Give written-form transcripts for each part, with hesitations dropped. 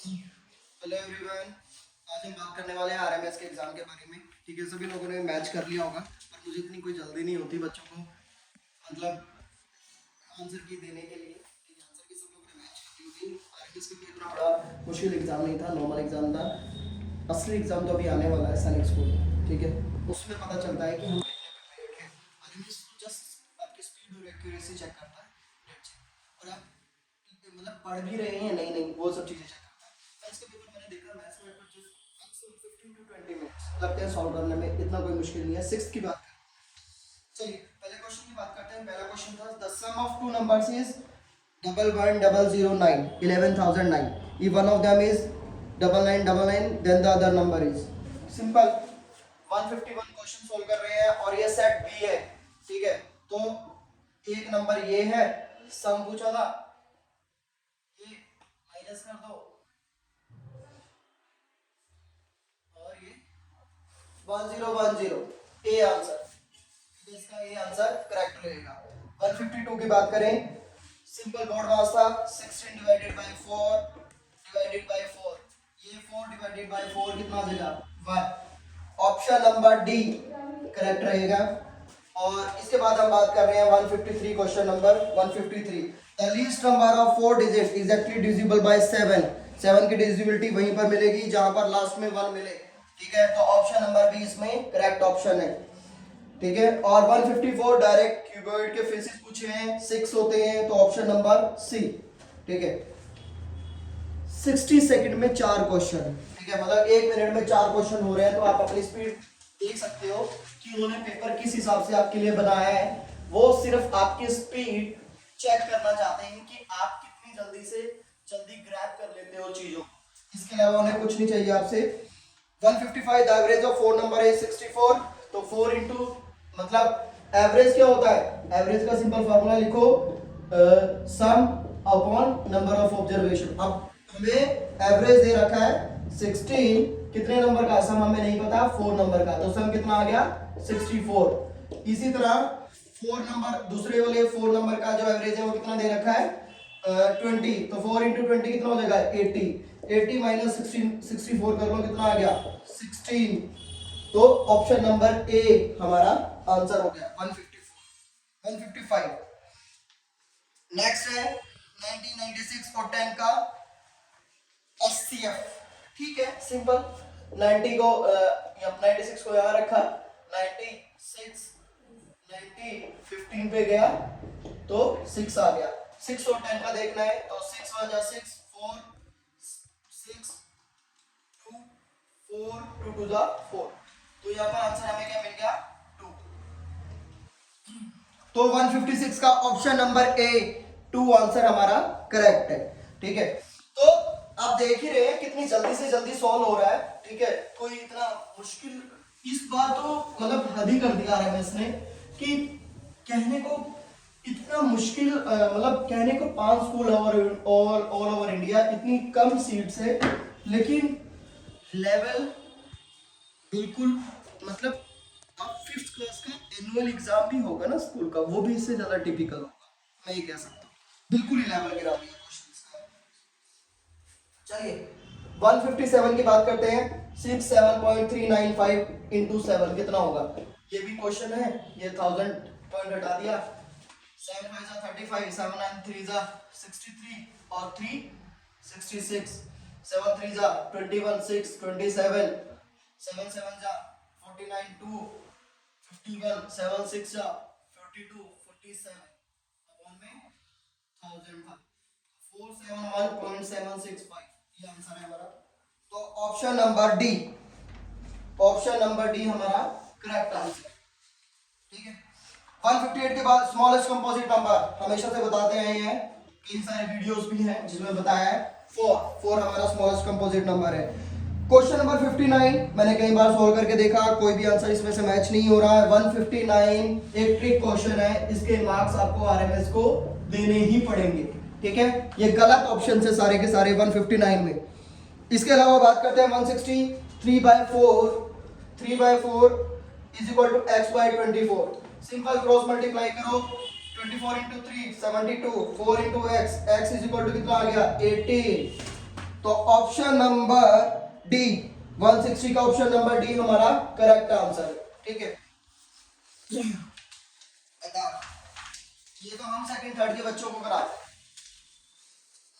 Hello everyone, आज हम बात करने वाले हैं आरएमएस के एग्जाम के बारे में। ठीक है, सभी लोगों ने मैच कर लिया होगा, पर मुझे इतनी कोई जल्दी नहीं होती बच्चों को मतलब आंसर की देने के लिए। ठीक है, आंसर की सब लोगों ने मैच कर ली होती। आरएमएस का कोई इतना बड़ा मुश्किल एग्जाम नहीं था, नॉर्मल एग्जाम था। असली एग्जाम तो अभी आने वाला है सैनिक स्कूल। ठीक है, उसमें पता चलता है कि हम कितने प्रिपेयर्ड हैं। आरएमएस जस्ट आपकी स्पीड और एक्यूरेसी चेक करता है, that's it। और आप मतलब पढ़ भी रहे हैं नहीं नहीं वो सब चीज़ें चेक करता है। मैथ्स का पेपर मैंने देखा, मैथ्स में जस्ट 15 to 20 मिनट्स लगते हैं सॉल्व करने में, इतना कोई मुश्किल नहीं है। सिक्स्थ की बात करें, चलिए पहले क्वेश्चन की बात करते हैं। पहला क्वेश्चन था the sum of two numbers is 11009 11009 if one of them is 9999 then the other number is simple 151 question solve कर रहे हैं और ये सेट बी है। ठीक है, तो एक नंबर ये है, सम पूछा था, ये माइनस कर दो और ये 1010 ए आंसर, इसका ये आंसर करेक्ट रहेगा। 152 की बात करें, सिंपल बोर्ड मास था 16 डिवाइडेड बाय 4 डिवाइडेड बाय 4, ये 4 डिवाइडेड बाय 4 कितना देगा 1। ऑप्शन नंबर डी करेक्ट रहेगा। और इसके बाद हम बात कर रहे हैं 153 question number 153, the least number of 4 digit exactly divisible bye 7। 7 की डिविजिबिलिटी वहीं पर मिलेगी जहां पर लास्ट में 1 मिले। ठीक है, तो ऑप्शन नंबर बी इसमें करेक्ट ऑप्शन है। ठीक है, और 154 डायरेक्ट क्यूबॉइड के फेसेस पूछे हैं, 6 होते हैं, तो ऑप्शन नंबर सी। ठीक है, 60 सेकंड में 4 क्वेश्चन। ठीक है, मतलब 1 मिनट में 4 क्वेश्चन हो रहे हैं, तो आप अपनी स्पीड देख सकते हो कि उन्होंने पेपर किस हिसाब से आपके लिए बनाया है। वो सिर्फ आपकी स्पीड चेक करना चाहते हैं कि आप कितनी जल्दी से जल्दी ग्रैब कर लेते हो चीजों। इसके अलावा उन्हें कुछ नहीं चाहिए आपसे। 155 द एवरेज ऑफ 4 नंबर है 64, तो 4 इंटू मतलब एवरेज क्या होता है, एवरेज का सिंपल फार्मूला लिखो सम अपॉन नंबर ऑफ ऑब्जर्वेशन। अब हमें एवरेज दे रखा है 16, कितने नंबर का सम हमें नहीं पता, 4 नंबर का, तो सम कितना आ गया 64। इसी तरह 4 नंबर दूसरे वाले 4 नंबर का जो एवरेज है वो कितना दे रखा है 20, तो 4 इंटू 20 कितना हो जाएगा 80। 80 माइनस 64 कर लो, कितना आ गया 16। तो ऑप्शन नंबर ए हमारा आंसर हो गया 154 155। नेक्स्ट है 1996 और 10 का एचसीएफ। ठीक है, सिंपल 90 को 96 को यहाँ रखा, 96 90 15 पे गया तो 6 आ गया। 6 और 10 का देखना है, तो 6 वजह 6 4 6 2 4 2 टू द 4, तो यहाँ पर आंसर हमें क्या मिल गया 2। तो 156 का ऑप्शन नंबर ए 2 आंसर हमारा करेक्ट है। ठीक है, तो आप देख ही रहे हैं कितनी जल्दी से जल्दी सॉल्व हो रहा है। ठीक है, कोई इतना मुश्किल इस बार तो मतलब हद ही कर दिया आरएमएस ने कि कहने को इतना मुश्किल मतलब कहने को 5 स्कूल ऑल ओवर इंडिया, इतनी कम सीट्स है, लेकिन लेवल बिल्कुल मतलब अब 5th क्लास का एनुअल एग्जाम भी होगा ना स्कूल का, वो भी इससे ज्यादा टिपिकल होगा, मैं ये कह सकता हूँ। बिल्कुल ही लेवल गिरा दिया क्वेश्चंस का। चलिए 157 की बात करते हैं। 67.395 इंटू 7 कितना होगा, ये भी क्वेश्चन है, ये 1000 पॉइंट हटा दिया। 7 5 जा 35, 7 9 3 जा 63 और 3 66, 7 3 जा 21 6 27, 7 7 जा 49 2 51, 7 6 जा 42 47 अपॉन में 1000 था 471.765, ये आंसर है हमारा। तो option number D, option number D हमारा करेक्ट आंसर। ठीक है, 158 के बाद स्मॉलेस्ट कंपोजिट नंबर हमेशा से बताते आए हैं, कई सारे वीडियोस भी हैं जिसमें बताया है 4 हमारा स्मॉलेस्ट कंपोजिट नंबर है। क्वेश्चन नंबर 59 मैंने कई बार सोल्व करके देखा, कोई भी आंसर इसमें से मैच नहीं हो रहा है। 159 एक ट्रिक क्वेश्चन है, इसके मार्क्स आपको आरएमएस को देने ही पड़ेंगे। ठीक है, ये गलत ऑप्शन से सारे के सारे 159 में। इसके अलावा बात करते हैं 160, 3/4 is equal to x by 24। Simple cross multiply करो, 24 into 3 72, 4 into x, x is equal to कितना आ गया 18, तो ऑप्शन नंबर डी 160 का ऑप्शन नंबर डी हमारा करेक्ट आंसर है। ठीक है, ये तो हम सेकंड थर्ड के बच्चों को कराते हैं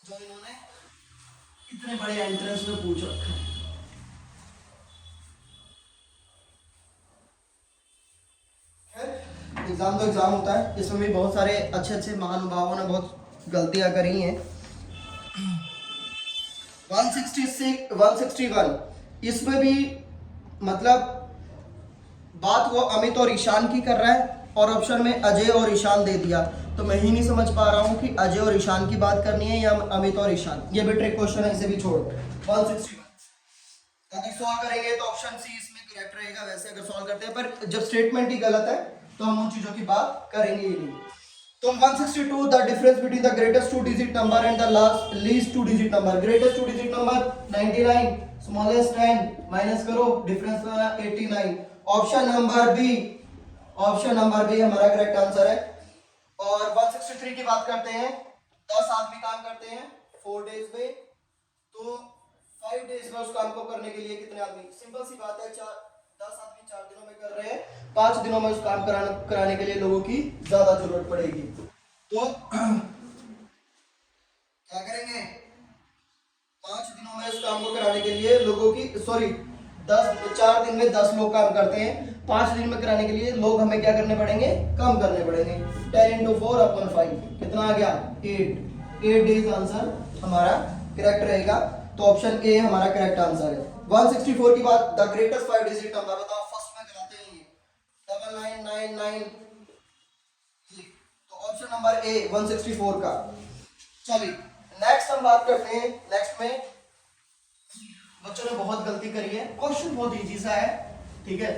जो इन्होंने इतने बड़े एंट्रेंस में पूछ रखा है। एग्जाम तो एग्जाम होता है, इसमें भी बहुत सारे अच्छे अच्छे महानुभावों ने बहुत गलतियां करी हैं। 166 161 इसमें भी मतलब बात वो अमित और ईशान की कर रहा है और ऑप्शन में अजय और ईशान दे दिया, तो मैं ही नहीं समझ पा रहा हूँ कि अजय और ईशान की बात करनी है या अमित और ईशान। ये भी ट्रिक क्वेश्चन है, इसे भी छोड़। 161 अगर सॉल्व करेंगे तो ऑप्शन सी इसमें करेक्ट रहेगा, वैसे अगर सॉल्व करते हैं, पर जब स्टेटमेंट ही गलत है तो हम उन चीजों की बात करेंगे ही नहीं। तो 162 the difference between the greatest two digit number and the last least two digit number. Greatest two digit number 99, smallest 10, minus करो डिफरेंस 89। ऑप्शन नंबर बी हमारा करेक्ट आंसर है। और 163 की बात करते हैं, 10 आदमी काम करते हैं 4 डेज में, तो 5 डेज में उस काम को करने के लिए कितने आदमी, सिंपल सी बात है, 10 आदमी 4 दिनों में कर रहे हैं, 5 दिनों में उस काम कराने के लिए लोगों की ज्यादा जरूरत पड़ेगी। तो क्या करेंगे, 5 दिनों में इस काम को कराने के लिए लोगों की 4 दिन में 10 लोग काम करते हैं, 5 दिन में कराने के लिए लोग हमें क्या करने पड़ेंगे, कम करने पड़ेंगे। 10 into 4 upon 5 कितना आ गया, 8 डेज आंसर हमारा करेक्ट रहेगा। तो ऑप्शन ए हमारा करेक्ट आंसर है। 164 की बात, द ग्रेटेस्ट 5 डिजिट नंबर, बताओ फर्स्ट में कराते हैं ये 9999, तो ऑप्शन नंबर ए 164 का। चलिए नेक्स्ट हम बात करते हैं, नेक्स्ट में बच्चों ने बहुत गलती करी है, क्वेश्चन बहुत इजी सा है। ठीक है,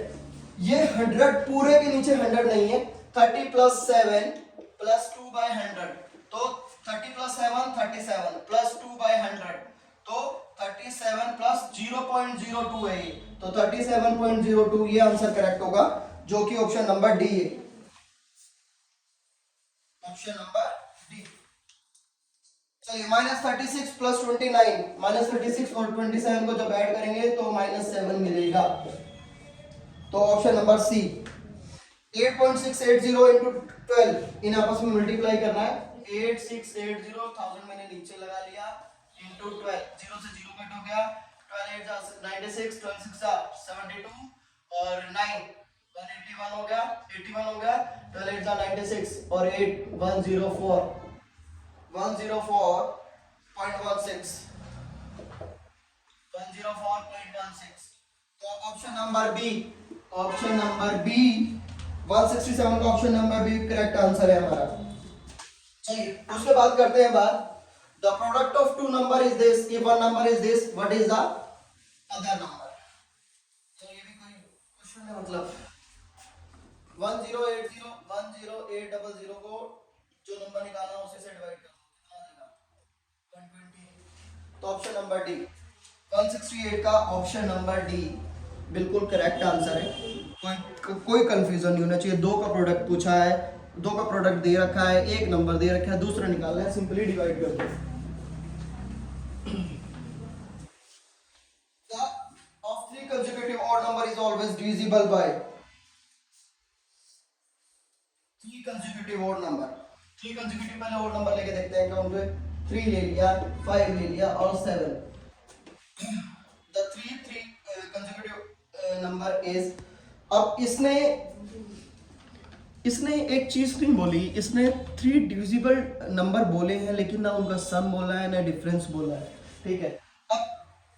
ये 100 पूरे के नीचे 100 नहीं है, 30 + 7 + 2/100, तो 30 + 7 37 + 2/100, तो 37 + 0.02 है, तो 37.02 ये आंसर करेक्ट होगा, जो कि ऑप्शन नंबर डी है। Option number D. चलिए -36 + 29, -36 और 27 को जब ऐड करेंगे तो -7 मिलेगा, तो ऑप्शन नंबर सी। 8680 into 12 इन आपस में मल्टीप्लाई करना है, 8680 1000 मैंने नीचे लगा लिया into 12, 0 से 0 कट हो गया, 12 8 96, 12 6 72 और 9 181 हो गया, 81 हो गया, 12 8 96 और 8 104 104.16 104.16, तो ऑप्शन नंबर बी 167 का option number B correct answer है हमारा। चलिए उसके बाद करते हैं बात, the product of two number is this, if one number is this, what is the other number. तो ये भी कोई क्वेश्चन है, मतलब 1080 10800 को जो नंबर निकालना उसी से डिवाइड कर दो, कितना आ जाएगा 120, तो ऑप्शन नंबर डी 168 का ऑप्शन नंबर डी बिल्कुल करेक्ट आंसर है। कोई कंफ्यूजन नहीं होना चाहिए, 2 का प्रोडक्ट पूछा है, 2 का प्रोडक्ट दे रखा है, एक नंबर दे रखा है, दूसरा निकालना है, सिंपली डिवाइड कर दो। The of 3 consecutive odd number is always divisible by 3 consecutive odd number। 3 consecutive पहले odd number लेके देखते हैं, काउंट पे 3 ले लिया, 5 ले लिया और 7। The 3 consecutive number is, अब इसने एक चीज नहीं बोली, इसने 3 डिविजिबल नंबर बोले हैं, लेकिन ना उनका सम बोला है ना डिफरेंस बोला है। ठीक है, अब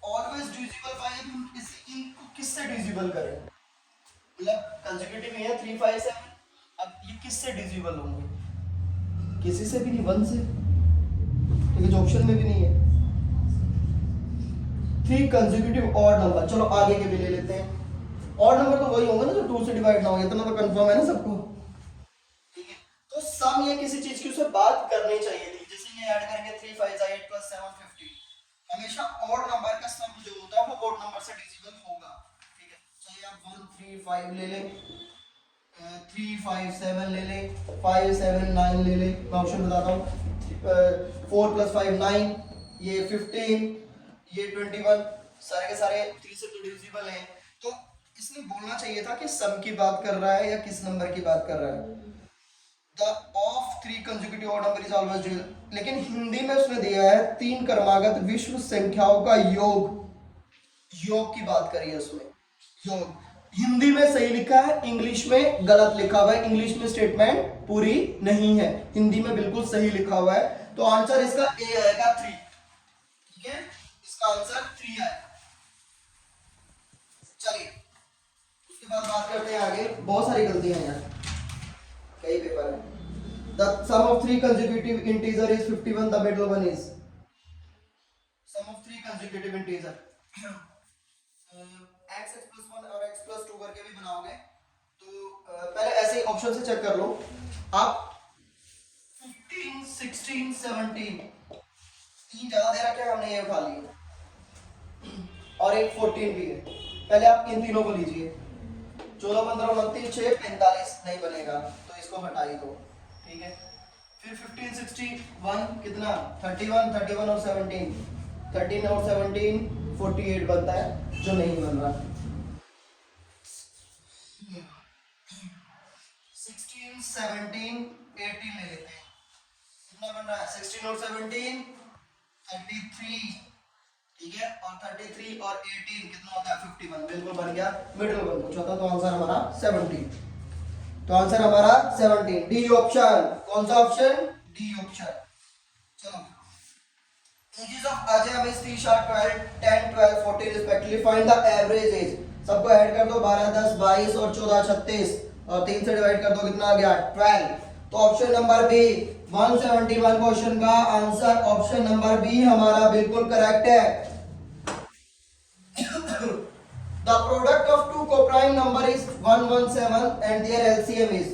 ऑलवेज डिविजिबल बाय, इनको किससे डिविजिबल करें, मतलब कंसेक्यूटिव है 3 5 7, अब ये किससे डिविजिबल होंगे, किसी से भी नहीं, 1 से, ठीक है, जो ऑप्शन में भी नहीं है। 3 कंसेक्यूटिव ऑड नंबर, चलो आगे के भी ले लेते हैं। ऑड नंबर तो वही होंगे ना जो 2 से डिवाइड ना हो, इतना तो कंफर्म है ना सबको। ठीक है, तो सम या किसी चीज की उससे बात करनी चाहिए थी, जैसे ये ऐड करेंगे 3 5 8 + 7 50, हमेशा ऑड नंबर का सम जो होता है वो ऑड नंबर से डिविजिबल होगा। ठीक है, चलिए आप 1 3 5 ले लें, 3 5 7 ले लें, 5 7 9 ले लें, मैं ऑप्शन बताता हूँ, 4 + 5 9, ये 15, ये 21, सारे के सारे 3 से तो डिविजिबल हैं। तो इसने बोलना चाहिए था कि सम की बात कर रहा है या किस नंबर की बात कर रहा है। The of 3 consecutive odd number is always real, लेकिन हिंदी में उसने दिया है 3 क्रमागत विश्व संख्याओं का योग, योग की बात करी है उसमें, योग। हिंदी में सही लिखा है, इंग्लिश में गलत लिखा हुआ है, इंग्लिश में स्टेटमेंट पूरी नहीं है, हिंदी में बिल्कुल सही लिखा हुआ है। तो आंसर इसका ए आएगा 3। ठीक है, इसका आंसर 3 आएगा। चलिए उसके बाद बात करते हैं आगे, बहुत सारी गलतियां हैं यहाँ, कई पेपर है। The sum of 3 consecutive integer is 51, the middle one is sum of 3 consecutive integer x plus 1 और x plus 2 करके भी बनाओगे तो पहले ऐसे ही ऑप्शन से चेक कर लो आप। 15 16 17 तीन ज्यादा दे रखा है, हमने ये उठा लिया और एक 14 भी है। पहले आप इन तीनों को लीजिए, 14 15 29 6 45 नहीं बनेगा तो इसको हटा ही दो। ठीक है, फिर 15 61 कितना 31 31 और 17 13 और 17 48 बनता है, जो नहीं बन रहा। 16 17 18 ले लेते हैं, कितना बन रहा है 16 और 17 33। ठीक है, और 33 और 18 कितना होता है 51, बिल्कुल बन गया, मिडिल वन पूछा था तो आंसर हमारा 17। तो आंसर हमारा 17, डी ऑप्शन। कौन सा ऑप्शन? D option. चलो, ages of Ajay Amit Tisha 12 10 12 14 respectively, find the average age. सबको ऐड कर दो, 12 10 22 और 14 36 और 3 से डिवाइड कर दो, कितना आ गया 12। तो ऑप्शन नंबर बी 171 क्वेश्चन का आंसर ऑप्शन नंबर बी हमारा बिल्कुल करेक्ट है। The product of two coprime number is 117 and their LCM is,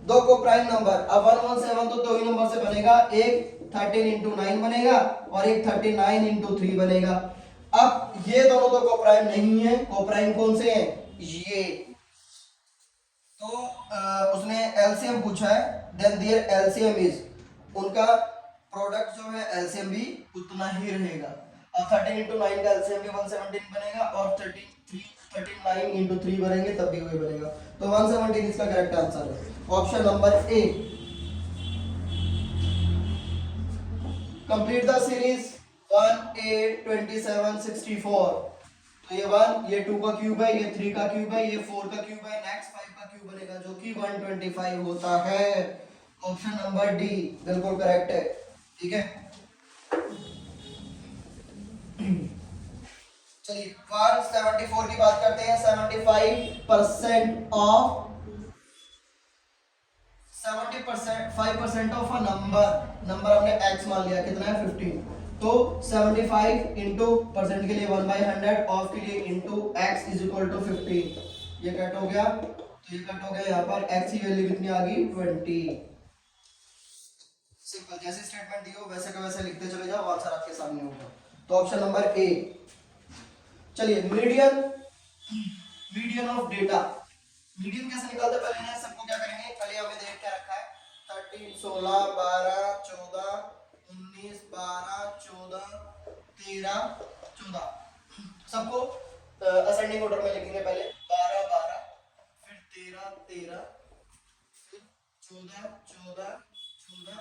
दो कोप्राइम नंबर, अब 117 तो दो ही नंबर से बनेगा, एक 13 इंटू 9 बनेगा और एक 39 इंटू 3 बनेगा। अब ये दोनों तो कोप्राइम नहीं है, कोप्राइम कौन से हैं? ये। तो उसने एलसीएम पूछा है, देन देयर एलसीएम इज, उनका प्रोडक्ट जो है एलसीएम भी उतना ही रहेगा। अब 13 इंटू 9 का एलसीएम भी 117 बनेगा और 39 इंटू 3 बनेंगे तब भी वही बनेगा। तो 117 इसका करेक्ट आंसर है, option number A. Complete the series 1 8 27 64। तो ये 1, ये 2 का क्यूब है, ये 3 का क्यूब है, ये 4 का क्यूब है, नेक्स्ट 5 का क्यूब बनेगा जो कि 125 होता है। ऑप्शन नंबर डी बिल्कुल करेक्ट है। ठीक है, चलिए 174 की बात करते हैं। 75% ऑफ 5% ऑफ अ नंबर हमने x मान लिया, कितना है 15। तो 75 इंटू परसेंट के लिए 1/100, ऑफ के लिए into x is equal to 15। ये कट हो गया, तो ये कट हो गया, यहाँ पर x की वैल्यू कितनी आ गई 20। सिंपल, जैसे स्टेटमेंट दी हो वैसे का वैसे लिखते चले जाओ, आंसर आपके सामने होगा। तो ऑप्शन नंबर ए। चलिए median, median of data, median कैसे निकालते हैं पहले है सबको क्या करेंगे, पहले हमें देख क्या रखा है 13 16 12 14 19 12 14 13 14, सबको असेंडिंग ऑर्डर में लिखेंगे। पहले 12 12 फिर 13 13 फिर 14 14 14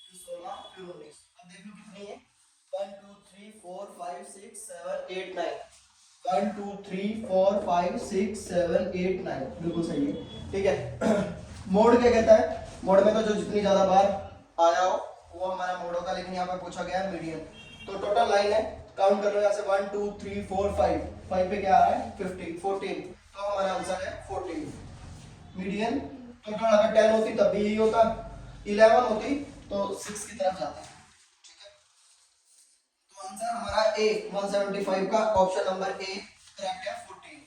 फिर 16 फिर 19। अब देख लो कितनी है 1 2 3 4 5 6 7 8 9, 1 2 3 4 5 6 7 8 9, बिल्कुल सही है। ठीक है, मोड क्या कहता है, मोड में तो जो जितनी ज्यादा बार आया हो वो हमारा मोड होगा, लेकिन यहाँ पर पूछा गया है मीडियन। तो टोटल लाइन है, काउंट कर लो यहाँ से 1 2 3 4 5, 5 पे क्या आ रहा है 15 14, तो हमारा आंसर है 14 मीडियन। टोटल अगर 10 होती तब भी यही होता, 11 होती तो 6 की तरफ जाता। तो आंसर हमारा ए 175 का ऑप्शन नंबर ए करेक्ट है 14।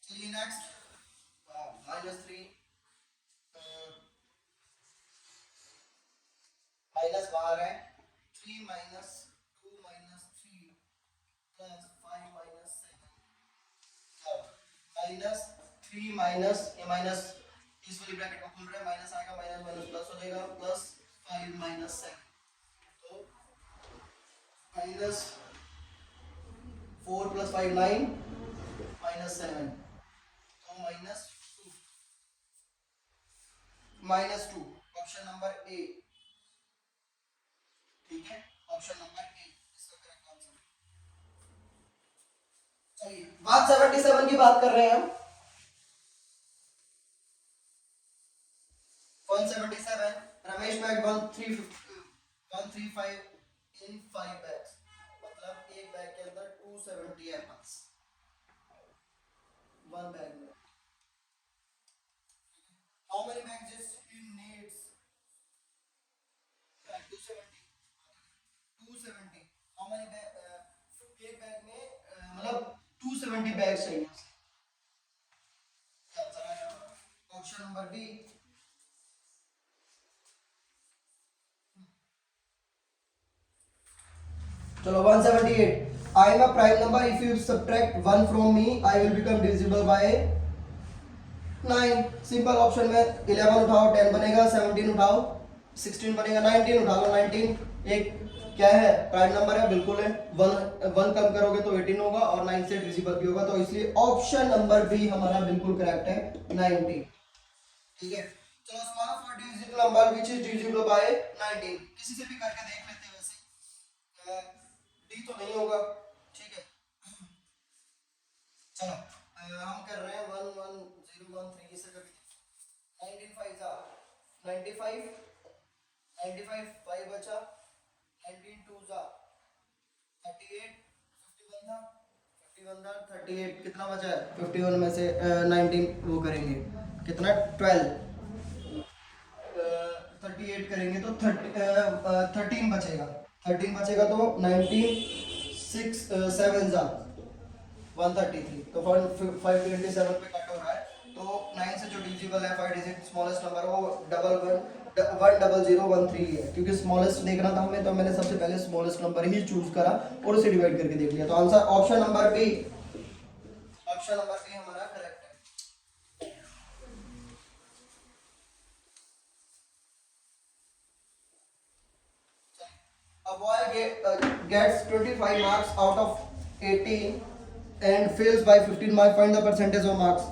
चलिए नेक्स्ट, -3 माइनस बाहर है, 3 minus 2 minus 3 plus 5 minus 7, minus 3 minus ये माइनस इस वाली ब्रैकेट को खोल रहा है, माइनस आएगा, माइनस माइनस प्लस हो जाएगा, प्लस 5 माइनस 7, तो माइनस 4 प्लस 5 9 माइनस 7, तो माइनस 2 ऑप्शन नंबर ए। ठीक है, ऑप्शन नंबर ए इसका करेक्ट आंसर। चलिए 177 की बात कर रहे हैं हम। 177, रमेश बैग 135 इन 5 बैग्स, मतलब एक बैग के अंदर 270 एप्पल्स, वन बैग में। How many bags he needs? 270, 270। How many bag, एक बैग में मतलब 270 बैग्स चाहिए। Option number B. चलो 178, I am a prime number, if you subtract 1 from me I will become divisible by 9। Simple option में 11 उठाओ 10 बनेगा, 17 उठाओ 16 बनेगा, 19 उठा लो 19। एक क्या है, प्राइम नंबर है, बिल्कुल है। 1 कम करोगे तो 18 होगा और 9 से डिविजिबल भी होगा, तो इसलिए ऑप्शन नंबर बी हमारा बिल्कुल करेक्ट है, 19। ठीक है, चलो small of divisible number which is divisible by 19, किसी से भी करके देख लेते हैं। वैसे डी तो नहीं होगा, ठीक है। चलो हम कर रहे हैं 11013 से कभी 19 5 जा 95, 95 5 बचा, 19 2 जा 38, 51 था, 51 था 38, कितना बचा है? 51 में से 19 वो करेंगे कितना, 12, 38 करेंगे तो 13 बचेगा, 13 बचेगा तो 19 6 7 जा 133, तो 527 पे कट हो रहा है, तो 9 से जो डिविजिबल है 5 डिजिट स्मॉलेस्ट नंबर वो 10013 है, क्योंकि स्मॉलेस्ट देखना था हमें, तो मैंने सबसे पहले स्मॉलेस्ट नंबर ही चूज करा और उसे डिवाइड करके देख लिया, तो answer option number B, option number B हमारा करेक्ट है। A boy gets 25 marks out of 18 and fails by 15 marks. Find the percentage of marks.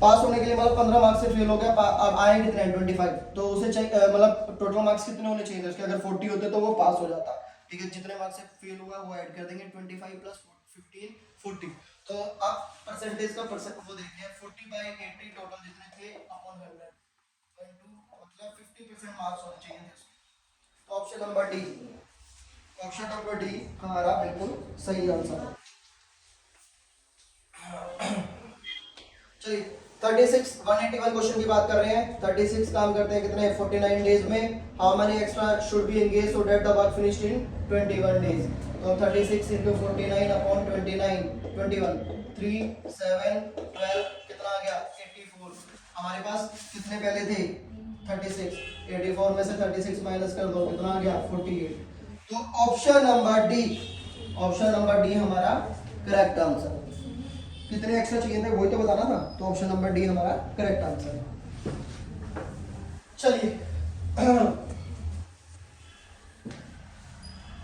पास होने के लिए मतलब 15 मार्क्स से फेल हो गया, अब आए कितने 25, तो उसे चाहिए मतलब टोटल मार्क्स कितने होने चाहिए थे उसके, अगर 40 होते तो वो पास हो जाता। ठीक है, जितने मार्क्स से फेल हुआ वो ऐड कर देंगे, 25 प्लस 15 40, तो अब परसेंटेज का परसेंट वो देखिए 40/80 टोटल जितने थे अपॉन 100, मतलब 50% मार्क्स होने चाहिए थे उसके, तो option number D, option number D हमारा बिल्कुल सही आंसर है। चलिए 36 181 क्वेश्चन की बात कर रहे हैं। 36 काम करते हैं कितने, 49 डेज में। How many extra should be engage so that the work finished in 21 days, तो 36 into 49 upon 29 21 3 7 12 कितना आ गया 84। हमारे पास कितने पहले थे 36, 84 में से 36 माइनस कर दो कितना आ गया 48, तो option number D, option number D हमारा करेक्ट आंसर। कितने एक्स्ट्रा चाहिए थे वही तो बताना था, तो ऑप्शन नंबर डी हमारा करेक्ट आंसर है। चलिए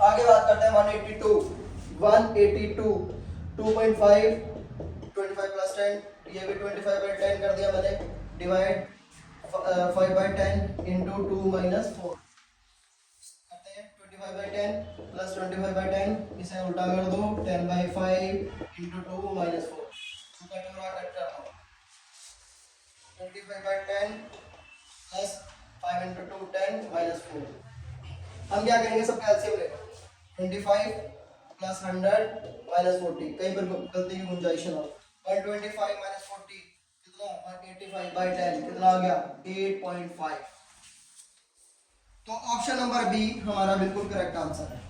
आगे बात करते हैं 182 2.5 25 प्लस 10, ये भी 25/10 कर दिया मैंने, डिवाइड 5/10 इंटू 2 माइनस 4 करते हैं, 25/10 प्लस 25/10 इसे उल्टा कर दो 10/5 इंटू 2 माइनस 4, कट कर रहा हूँ 25/10 प्लस 5 इंटू 2 10 माइनस 4। हम क्या करेंगे, सब एलसीएम लेंगे, 25 प्लस 100 माइनस 40, कहीं पर गलती की गुंजाइश ना हो, 125 माइनस 40 कितना 185/10 कितना आ गया 8.5, तो ऑप्शन नंबर बी हमारा बिल्कुल करेक्ट आंसर है।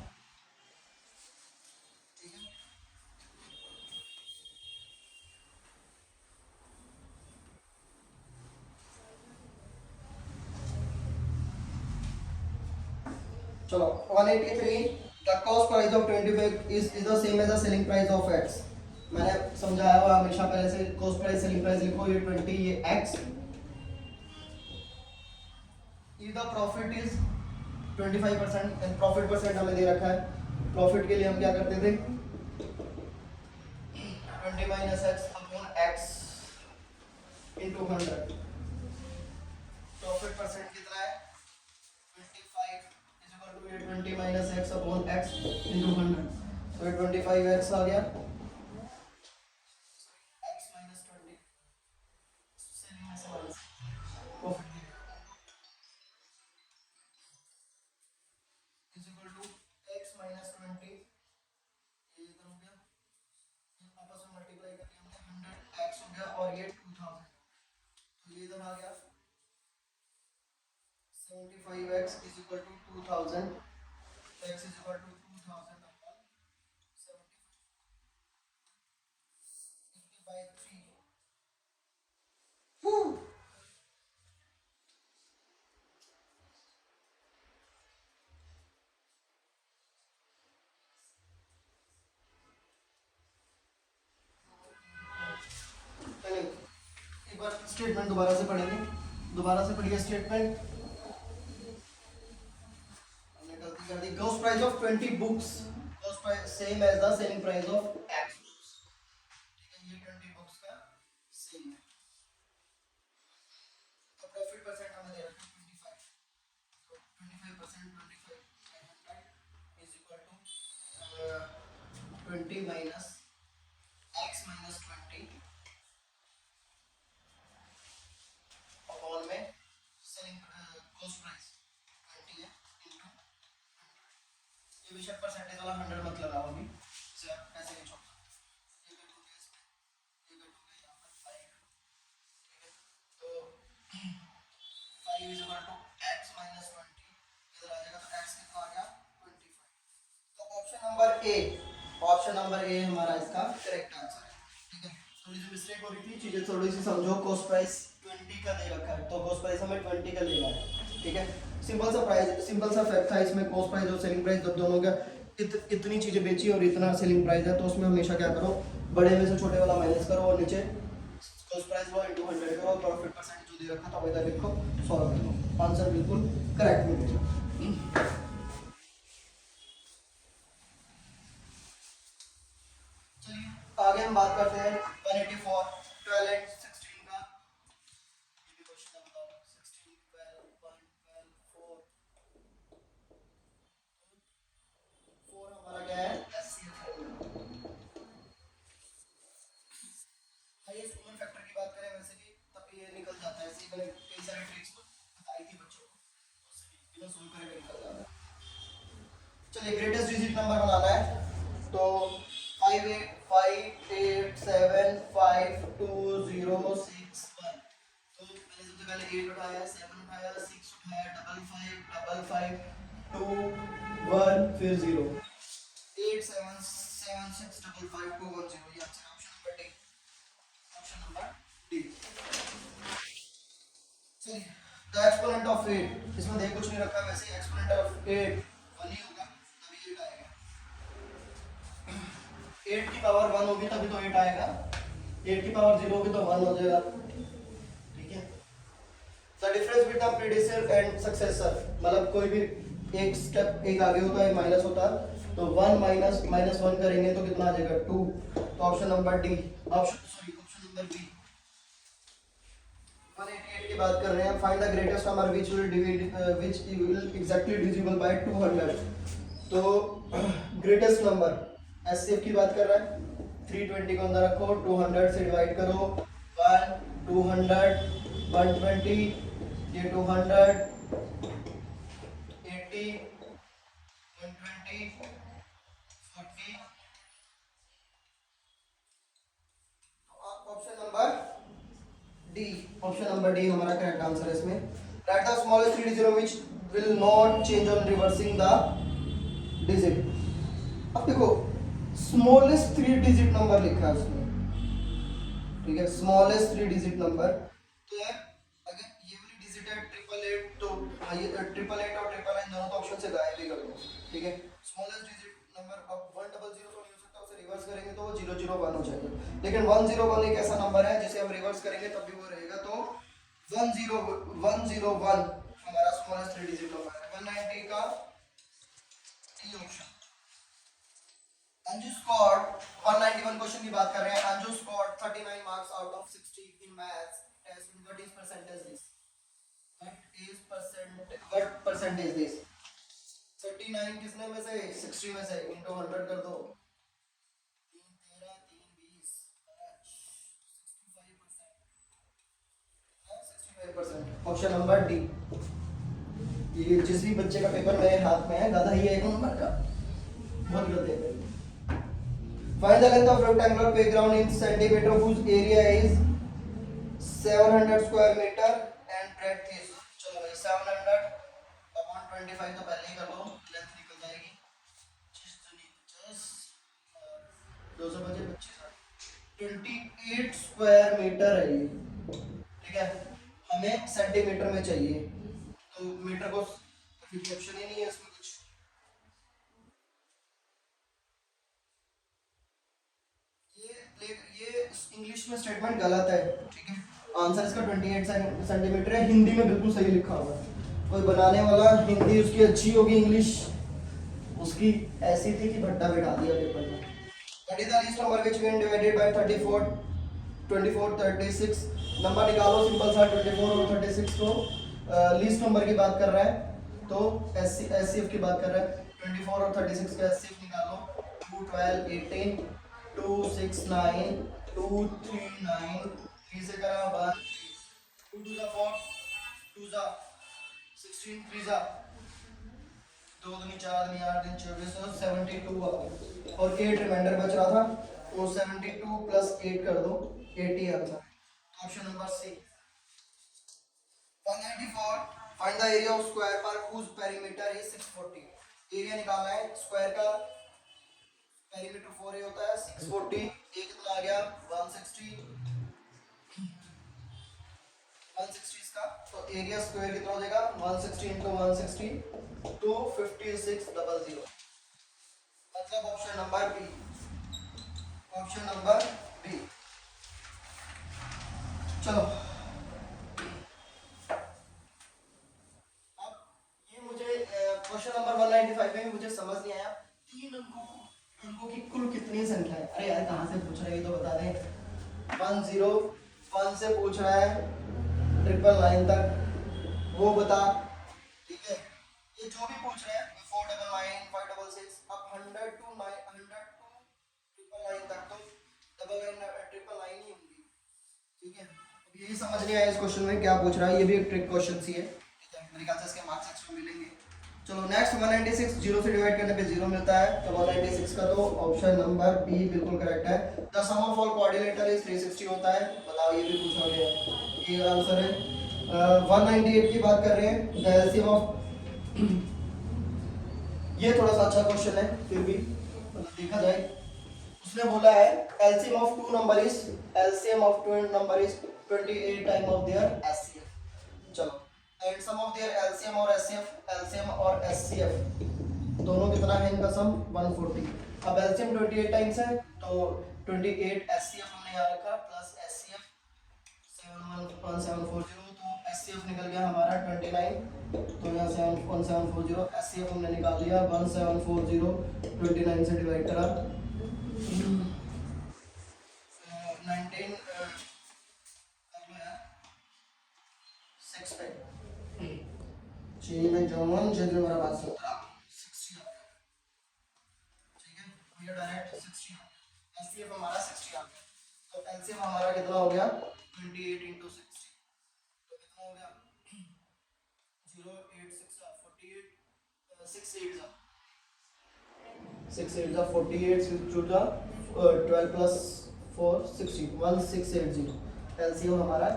चलो 183 the cost price of 25 is the same as the selling price of x, मैंने समझाया हुआ हमेशा पहले से, कॉस्ट प्राइस सेलिंग प्राइस लिखो, ये 20 ये x, if the profit is 25% and profit percent हमें दे रखा है। प्रॉफिट के लिए हम क्या करते थे, 20 minus x upon x into 100। Profit percent कितना है 25 is equal to 20 minus x upon x into 100। तो 25x आ गया, x माइनस 20 सेविंग में से minus profit is equal to x minus 20, ये इधर हो गया, आपस में मल्टीप्लाई करके हमने 100x हो गया और ये 2000, तो ये इधर आ गया 75x is equal to 2000, x is equal to 2000 upon 75 by 3। एक बार स्टेटमेंट दोबारा से पढ़ेंगे, दोबारा से पढ़िए स्टेटमेंट। हमने गलती कर दी, gross price of 20 books, gross price same as the selling price of X books, ठीक है, ये 20 बुक्स का सेम है। तो प्रॉफिट परसेंट हमें दे रखा है 25, तो 25% 25 is equal to 20 minus x minus 20 upon में सेलिंग कॉस्ट प्राइस 20 है इनटू 100। ये बेशक परसेंटेज वाला 100 मत लगाओ अभी, इसे आप ऐसे ही छोड़ दो, ये कट हो गया इसमें, ये कट हो गया यहाँ पर 5, ठीक है। तो 5 is equal to x minus 20, इधर आ जाएगा, तो x कितना आ गया 25। तो ऑप्शन नंबर ए हमारा इसका करेक्ट आंसर है, ठीक है। थोड़ी सी मिस्टेक हो रही थी, चीजें थोड़ी सी समझो। कॉस्ट प्राइस 20 का दे रखा है, तो कॉस्ट प्राइस हमें 20 का लेना है, ठीक है। सिंपल सा प्राइस, सिंपल सा फैक्ट था इसमें, कॉस्ट प्राइस और सेलिंग प्राइस जब दोनों का इतनी चीजें बेची और इतना सेलिंग प्राइस है, तो उसमें हमेशा क्या करो, बड़े में से छोटे वाला माइनस करो और नीचे कॉस्ट प्राइस लो इनटू 100 करो, प्रॉफिट परसेंट जो दे रखा था वैसा लिखो, सॉल्व कर लो, आंसर बिल्कुल करेक्ट मिलेगा। चलिए आगे हम बात करते हैं 184 12 एंड 16 का। ये भी क्वेश्चन है, बताओ 16 12 1 12 4 4 हमारा क्या है HCF formula. Highest common factor की बात करें वैसे भी तब ये निकल जाता है, ऐसे मैंने कई सारे ट्रिक्स बताई थी बच्चों को, उससे भी बिना सोल्व करे निकल जाता है। चलिए ग्रेटेस्ट डिजिट नंबर बनाना है, तो 5 8 7 5 2 0 6 1। तो मैंने सबसे पहले 8 उठाया, 7 उठाया, 6 उठाया, 5 5 5 2 1 फिर 0, 8 7 7 6 5 5 2 1 0। ये answer option number D, option number D. चलिए द एक्सपोनेंट ऑफ 8, इसमें देख कुछ नहीं रखा, वैसे एक्सपोनेंट ऑफ 8 1 ही होगा, तभी 8 आएगा। 8 की पावर 1 होगी तभी तो 8 आएगा, 8 की पावर 0 होगी तो 1 हो जाएगा, ठीक है। The difference between predecessor and successor, मतलब कोई भी एक स्टेप एक आगे होता है एक माइनस होता है, तो 1 माइनस माइनस 1 करेंगे तो कितना आ जाएगा 2। तो option number D, option number B. 188 की बात कर रहे हैं, find the greatest number which will exactly divisible by 200। तो ग्रेटेस्ट नंबर एचसीएफ की बात कर रहा है, 320 को अंदर रखो, 200 से डिवाइड करो, 1 200 120, ये 200 80 120 40। Option number D, option number D हमारा करेक्ट आंसर है इसमें। Right the smallest 3 digit which will not change on reversing the digit. अब देखो स्मॉलेस्ट 3 डिजिट नंबर लिखा है उसमें, ठीक है, स्मॉलेस्ट 3 डिजिट नंबर। तो यार अगर ये वाली डिजिट है 888, तो ये 888 और 999 दोनों तो ऑप्शन से गायब ही कर दो, ठीक है। स्मॉलेस्ट डिजिट नंबर अब 100 तो नहीं हो सकता, उसे रिवर्स करेंगे तो वो 001 हो जाएगा, लेकिन 101 एक ऐसा नंबर है जिसे हम रिवर्स करेंगे तब भी वो रहेगा, तो 101 हमारा स्मॉलेस्ट 3 डिजिट नंबर है। 190 का D option. Anju scored 191 question की बात कर रहे हैं। Anju scored 39 marks out of 60 in maths test. What is percentage this? What percentage this? 39 किसने में से? 60 में से इनटू 100 कर दो। 3 13 3 20 65%। Option number D. ये जिस भी बच्चे का पेपर मेरे हाथ में है गधा ही है एक नंबर का। बहुत गधे हैं। Find the length of rectangular playground in centimeter whose area is 700 square meter and breadth is, चलो भाई 700 upon 25 तो पहले ही कर लो, लेंथ निकल जाएगी 28 स्क्वायर मीटर है ये, ठीक है। हमें सेंटीमीटर में चाहिए तो मीटर को ऑप्शन ही नहीं है इसमें कुछ। ये इंग्लिश में स्टेटमेंट गलत है, ठीक है। आंसर इसका 28 सेंटीमीटर है। हिंदी में बिल्कुल सही लिखा हुआ है। कोई बनाने वाला हिंदी उसकी अच्छी होगी, इंग्लिश उसकी ऐसी थी कि भट्टा बिठा दिया पेपर में। What is the least number which can divided by 34 24 36? Number निकालो सिंपल सा। 24 और 36 को लीस्ट नंबर की बात कर रहा है तो एचसीएफ की बात कर रहा है। 24 और 36 का एचसीएफ निकालो। 2 12 18 2 6 9 2 3 9 3 से करा 1 2 2 जा 4 2 जा 16 3 जा 2 दूनी 4 दूनी 8 दूनी 24 और 72 आ गया और 8 रिमाइंडर बच रहा था तो 72 प्लस 8 कर दो 80 answer. Option number C. 194 find the area of square पर whose perimeter is 640। एरिया निकालना है स्क्वायर का, पेरीमीटर 4 होता है 640। एक कितना आ गया 160 इसका तो एरिया स्क्वायर कितना हो जाएगा 160 into 160 25600। मतलब option number B. Option number B. चलो अब ये मुझे क्वेश्चन नंबर 195 में मुझे समझ नहीं आया 3 अंकों की कुल कितनी संख्या है। अरे यार कहाँ से पूछ रहा है ये तो बता दें। 101 से पूछ रहा है 999 तक वो बता, ठीक है। ये जो भी पूछ रहा है 499 566 अब 100 to 999 तक तो 999 ही होंगी, ठीक है। अब यही समझ नहीं आया इस क्वेश्चन में क्या पूछ रहा है। ये भी एक ट्रिक क्वेश्चन सी है, ठीक है। मेरे ख्याल से इसके मार्क्स एक्स्ट्रा मिलेंगे। चलो नेक्स्ट 196 0 से डिवाइड करने पे 0 मिलता है तो 196 का तो ऑप्शन नंबर बी बिल्कुल करेक्ट है। The sum of all quadrilateral is 360 होता है। बताओ ये भी पूछा गया है, ये आंसर है। 198 की बात कर रहे हैं द एलसीएम ऑफ ये थोड़ा सा अच्छा क्वेश्चन है फिर भी देखा जाए। उसने बोला है LCM of two number is 28 time of their HCF. चलो and sum of their LCM और एचसीएफ, एलसीएम और एचसीएफ दोनों कितना है इनका सम 140। अब एलसीएम 28 टाइम्स है तो 28 एचसीएफ हमने यहाँ रखा प्लस एचसीएफ 71740 तो एचसीएफ निकल गया हमारा 29 तो यहाँ 71740 एचसीएफ हमने निकाल लिया 1740 29 से डिवाइड करा 19 6 पे 6 में जॉन जल्दी मेरा बात सुन 60 आ गया, ठीक है। ये डायरेक्ट 60 एचसीएफ हमारा 60 आ गया तो एलसीएम हमारा कितना हो गया 28 into 60 तो कितना हो गया 086 48 6 8 जा 48 6 जा 12 plus 4 60 1680 एलसीएम हमारा।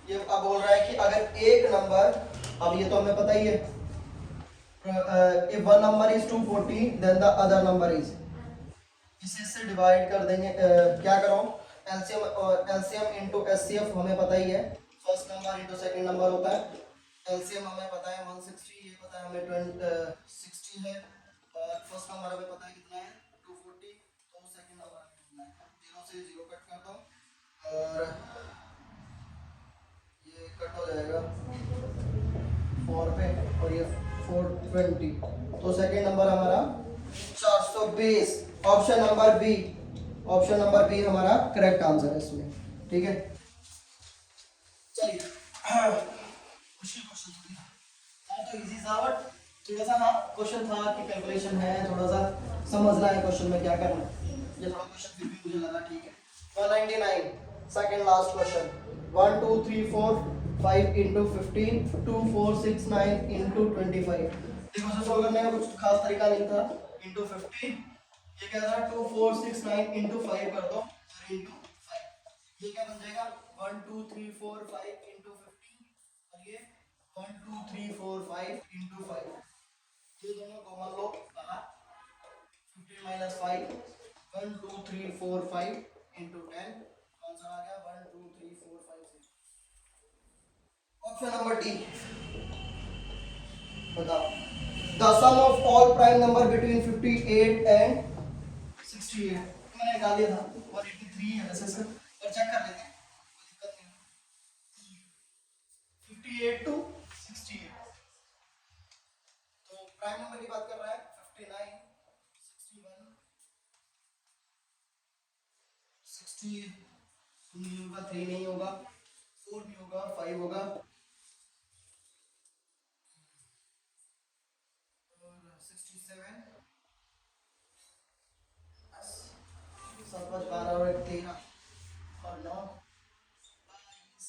ये अब बोल रहा है कि अगर एक नंबर, अब ये तो हमें पता ही है, if one number is 240 then the other number is, इसे से डिवाइड कर देंगे। क्या करो एलसीएम इनटू एचसीएफ हमें पता ही है, first number into second number होता है। एलसीएम हमें पता है 160, ये पता है हमें 60 है और फर्स्ट नंबर हमें पता है कितना है 240 तो सेकंड नंबर कितना है 0 से 0 कट कर दो और ये कट हो जाएगा 4 पे और ये 420, तो सेकंड नंबर हमारा 420। ऑप्शन नंबर बी हमारा करेक्ट आंसर है इसमें। ठीक है, चलिए मुश्किल क्वेश्चन था तो इजी था, बट थोड़ा सा हाँ क्वेश्चन था कि कैलकुलेशन है, थोड़ा सा समझना है क्वेश्चन में क्या करना है। ये थोड़ा क्वेश्चन फिर भी मुझे लगा ठीक है। 199 second last question. 1 2 3 4 5 into 15 2 4 6 9 into 25। देखो इसे सॉल्व करने का कुछ खास तरीका नहीं था। into 15 ये क्या था 2 4 6 9 into 5 कर दो और into 5 ये क्या बन जाएगा 1 2 3 4 5 into 15 और ये 1 2 3 4 5 into 5 ये दोनों कॉमन लो बाहर 15 minus 5 1 2 3 4 5 into 10 आंसर आ गया 1 2 3 4 5 6। ऑप्शन नंबर डी बताओ। The sum of all prime number between 58 and 68 मैंने निकाल लिया था 183 है वैसे सर, पर चेक कर लेते हैं कोई दिक्कत नहीं। 58 to 68 तो प्राइम नंबर की बात कर रहा है 59 61 60 नहीं होगा 3 नहीं होगा 4 नहीं होगा 5 होगा और 67 7 5 12 और 13 और 9 22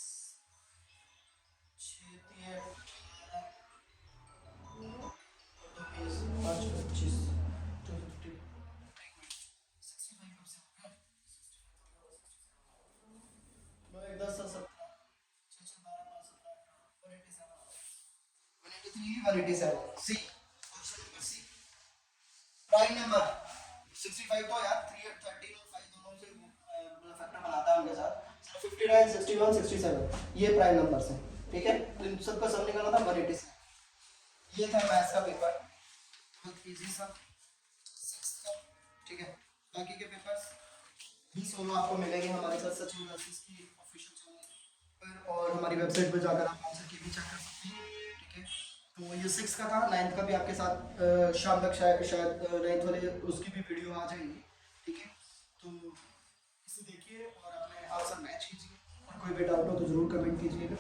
6 3 5 25 250 9 10 17 6 12 5 17 187 C. Option number C prime number 65 तो यार 3 13 और 5 दोनों से मतलब फैक्टर बनाता है उनके साथ। सिर्फ 59 61 67 ये प्राइम नंबर्स हैं। ठीक है, तो इन सबका सम निकाला था 187। ये था मैथ्स का पेपर, बहुत इजी सा 6 का। ठीक है, बाकी के पेपर्स भी सोलो आपको मिलेंगे हमारे साथ सचिन क्लासेस की ऑफिशियल चैनल पर और हमारी वेबसाइट पर जाकर आप आंसर की भी चेक कर सकते हैं। ठीक है, तो ये 6 का था, 9th का भी आपके साथ शाम तक शायद 9th वाले उसकी भी वीडियो आ जाएगी। ठीक है, तो इसे देखिए और अपने आंसर मैच कीजिए और कोई भी डाउट हो तो ज़रूर कमेंट कीजिएगा।